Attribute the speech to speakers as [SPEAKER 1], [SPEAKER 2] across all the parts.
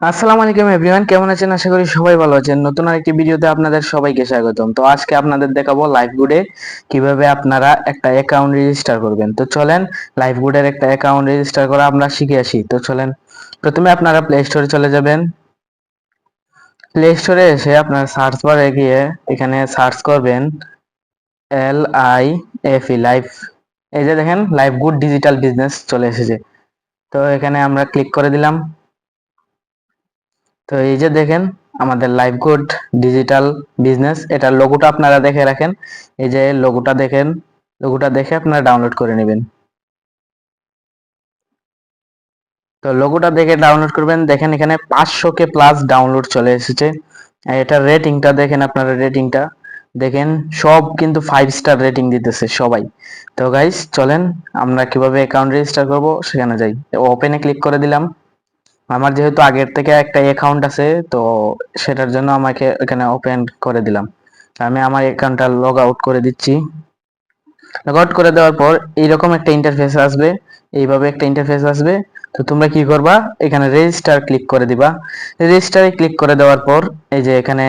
[SPEAKER 1] আসসালামু আলাইকুম এভরিওয়ান, কেমন আছেন? আশা করি সবাই ভালো আছেন। নতুন আরেকটি ভিডিওতে আপনাদের সবাইকে স্বাগতম। তো আজকে আপনাদের দেখাবো লাইফগুডে কিভাবে আপনারা একটা অ্যাকাউন্ট রেজিস্টার করবেন। তো চলেন লাইফগুডের একটা অ্যাকাউন্ট রেজিস্টার করা আমরা শিখে আসি। তো চলেন, প্রথমে আপনারা প্লে স্টোরে চলে যাবেন। প্লে স্টোরে এসে আপনারা সার্চ বারে গিয়ে এখানে সার্চ করবেন LIFE লাইফ। এই যে দেখেন লাইফগুড ডিজিটাল বিজনেস চলে এসেছে। তো এখানে আমরা ক্লিক করে দিলাম। তো এই যে দেখেন আমাদের লাইফ গুড ডিজিটাল বিজনেস, এটার লোগোটা আপনারা দেখে রাখেন। এই যে লোগোটা দেখেন, লোগোটা দেখে আপনারা ডাউনলোড করে নেবেন। তো লোগোটা দেখে ডাউনলোড করবেন। দেখেন এখানে 500 কে প্লাস ডাউনলোড চলে এসেছে। আর এটার রেটিংটা দেখেন, আপনারা রেটিংটা দেখেন, সব কিন্তু 5 স্টার রেটিং দিতেছে সবাই। তো গাইস চলেন আমরা কিভাবে অ্যাকাউন্ট রেজিস্টার করব সেখানে যাই। ওপেনে ক্লিক করে দিলাম। আমার যেহেতু আগের থেকে একটা অ্যাকাউন্ট আছে, তো সেটার জন্য আমাকে এখানে ওপেন করে দিলাম। আমি আমার অ্যাকাউন্টটা লগ আউট করে দিচ্ছি। লগ আউট করে দেওয়ার পর এইরকম একটা ইন্টারফেস আসবে, এইভাবে একটা ইন্টারফেস আসবে। তো তোমরা কি করবা, এখানে রেজিস্টার ক্লিক করে দিবা। রেজিস্টারে ক্লিক করে দেওয়ার পর এই যে এখানে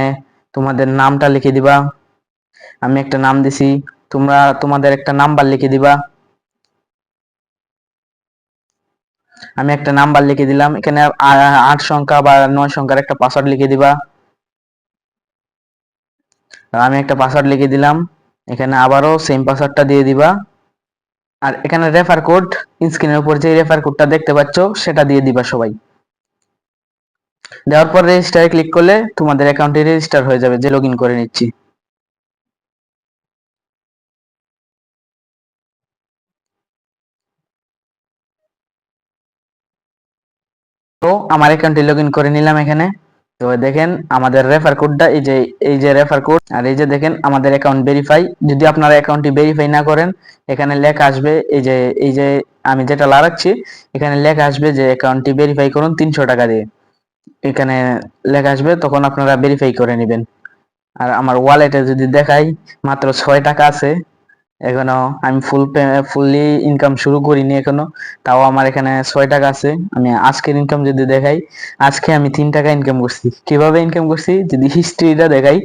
[SPEAKER 1] তোমাদের নামটা লিখে দিবা। আমি একটা নাম দিছি, তোমরা তোমাদের একটা নাম্বার লিখে দিবা। আমি একটা নাম্বার লিখে দিলাম। এখানে 8 সংখ্যা বা 9 সংখ্যার একটা পাসওয়ার্ড লিখে দিবা। আমি একটা পাসওয়ার্ড লিখে দিলাম। এখানে আবারও সেম পাসওয়ার্ডটা দিয়ে দিবা। আর এখানে রেফার কোড, স্ক্রিনের উপর যে রেফার কোডটা দেখতে পাচ্ছ সেটা দিয়ে দিবা সবাই। দেওয়ার পর রেজিস্টারে ক্লিক করলে তোমাদের অ্যাকাউন্টে রেজিস্টার হয়ে যাবে। যে লগ ইন করে নিচ্ছি। তো আমার অ্যাকাউন্টে লগ ইন করে নিলাম এখানে। তো দেখেন আমাদের রেফার কোডটা এই যে রেফার কোড, আর এই যে দেখেন আমাদের অ্যাকাউন্ট ভেরিফাই। যদি আপনারা অ্যাকাউন্টটি ভেরিফাই না করেন, এখানে লেখা আসবে এই যে আমি যেটা লাগাচ্ছি, এখানে লেখা আসবে যে অ্যাকাউন্টটি ভেরিফাই করুন 300 টাকা দিয়ে। এখানে লেখা আসবে, তখন আপনারা ভেরিফাই করে নেবেন। আর আমার ওয়ালেটে যদি দেখাই, মাত্র 6 টাকা আছে এখনো। আমি ফুললি ইনকাম শুরু করিনি এখনো, তাও আমার এখানে 6 টাকা আছে। আমি আজকের ইনকাম যদি দেখাই, আজকে আমি 3 টাকা ইনকাম করছি। কিভাবে ইনকাম করছি যদি হিস্ট্রিটা দেখাই,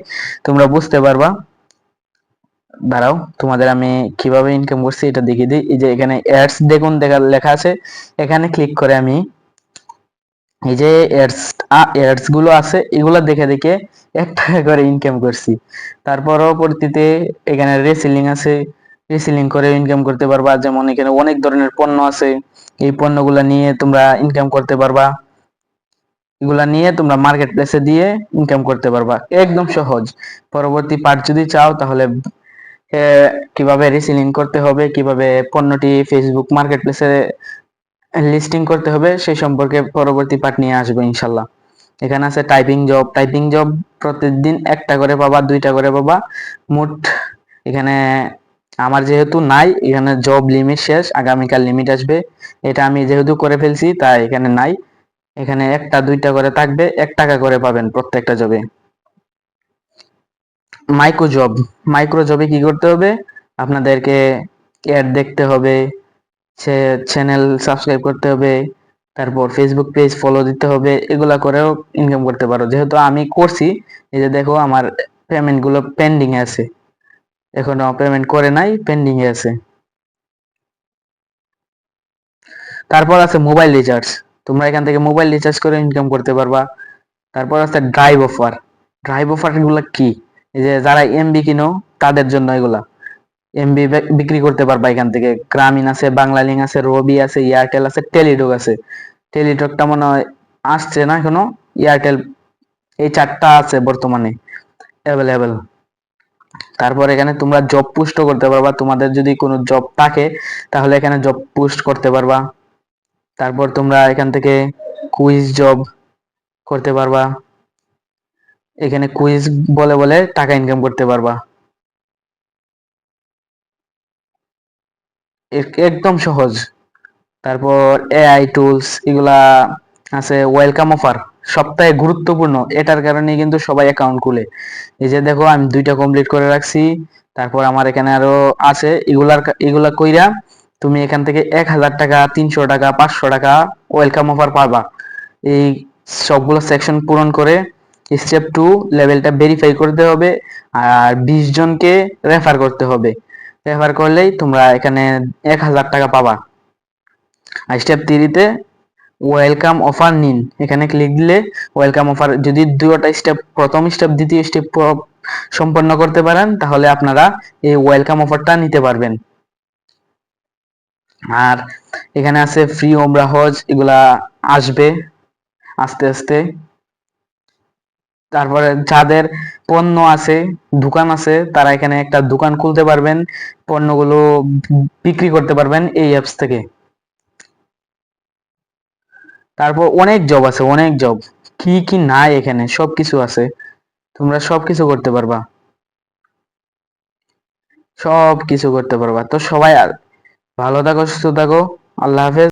[SPEAKER 1] তোমরা বুঝতে পারবা। দাঁড়াও, তোমাদের আমি কিভাবে ইনকাম করছি এটা দেখিয়ে দিই। এই যে এখানে অ্যাডস দেখুন লেখা আছে, এখানে ক্লিক করে আমি এই যে এডস গুলো আছে এগুলো দেখে দেখে 1 টাকা করে ইনকাম করছি। তার পরবর্তীতে এখানে রেসেলিং আছে, রেসেলিং করে ইনকাম করতে পারবা। যেমন এখানে অনেক ধরনের পণ্য আছে, এই পণ্যগুলো নিয়ে তোমরা ইনকাম করতে পারবা। এগুলা নিয়ে তোমরা মার্কেট প্লেসে দিয়ে ইনকাম করতে পারবা, একদম সহজ। পরবর্তী পার্ট যদি চাও তাহলে কিভাবে রিসেলিং করতে হবে, কিভাবে পণ্যটি ফেসবুক মার্কেট প্লেসে লিস্টিং করতে হবে, সেই সম্পর্কে পরবর্তী পার্ট নিয়ে আসবো ইনশাল্লাহ। এখানে আছে টাইপিং জব। টাইপিং জব প্রতিদিন 1টা করে পাবা, 2টা করে পাবা, মোট এখানে আমার যেহেতু নাই, এখানে জব লিমিট শেষ, আগামীকাল লিমিট আসবে। এটা আমি যেহেতু করে ফেলছি তাই এখানে নাই। এখানে 1টা 2টা করে থাকবে, 1 টাকা করে পাবেন প্রত্যেকটা জবে। মাইক্রো জব, মাইক্রো জবে কি করতে হবে, আপনাদেরকে অ্যাড দেখতে হবে, সে চ্যানেল সাবস্ক্রাইব করতে হবে, তারপর ফেসবুক পেজ ফলো দিতে হবে। এগুলা করেও ইনকাম করতে পারো। যেহেতু আমি করছি, এই যে দেখো আমার পেমেন্ট গুলো পেন্ডিং এ আছে, এখনো পেমেন্ট করে নাই, পেন্ডিং এ আছে। তারপর আছে মোবাইল রিচার্জ, তোমরা এখান থেকে মোবাইল রিচার্জ করে ইনকাম করতে পারবা। তারপর আছে ড্রাইভ অফার। ড্রাইভ অফার গুলা কি, এই যে যারা এমবি কিনো তাদের জন্য এগুলা। এমবি বিক্রি করতে পারবা এখান থেকে। গ্রামীণ আছে, বাংলালিংক আছে, রবি আছে, এয়ারটেল আছে, টেলিটক আছে। টেলিটকটা মনে হয় আসছে না এখনো, এয়ারটেল, এই 4টা আছে বর্তমানে অ্যাভেলেবেল। তারপর এখানে তোমরা জব পোস্ট করতে পারবা, তোমাদের যদি কোনো জব থাকে তাহলে এখানে জব পোস্ট করতে পারবা। তারপর তোমরা এখান থেকে কুইজ জব করতে পারবা, এখানে কুইজ বলে বলে টাকা ইনকাম করতে পারবা। একদম সহজ। তারপর এআই টুলস এগুলা আছে। ওয়েলকাম অফার সপ্তাহে গুরুত্বপূর্ণ, এটার কারণে কিন্তু সবাই অ্যাকাউন্ট খুলে। এই যে দেখো আমি 2টা কমপ্লিট করে রাখছি। তারপর আমার এখানে আরো আছে, এগুলা কইরা তুমি এখান থেকে 1000 টাকা, 300 টাকা, 500 টাকা ওয়েলকাম অফার পাবা। এই সবগুলো সেকশন পূরণ করে স্টেপ 2 লেভেলটা ভেরিফাই করতে হবে আর 20 জনকে রেফার করতে হবে। রেফার করলেই তোমরা এখানে 1000 টাকা পাবা। আর স্টেপ 3 তে ওয়েলকাম অফার নিন, এখানে ক্লিক দিলে ওয়েলকাম অফার, যদি দুটোটা স্টেপ, প্রথম স্টেপ দ্বিতীয় স্টেপ সম্পন্ন করতে পারেন তাহলে আপনারা এই ওয়েলকাম অফারটা নিতে পারবেন। আর এখানে আছে ফ্রি ওমরা হজ, এগুলা আসবে আস্তে আস্তে। তারপরে যাদের পণ্য আছে, দোকান আছে, তারা এখানে একটা দোকান খুলতে পারবেন, পণ্যগুলো বিক্রি করতে পারবেন এই অ্যাপস থেকে। তারপর অনেক জব আছে, অনেক জব, কি কি নাই এখানে সবকিছু আছে, তোমরা সবকিছু করতে পারবা, সবকিছু করতে পারবা। তো সবাই ভালো থাকো, সুস্থ থাকো, আল্লাহ হাফেজ।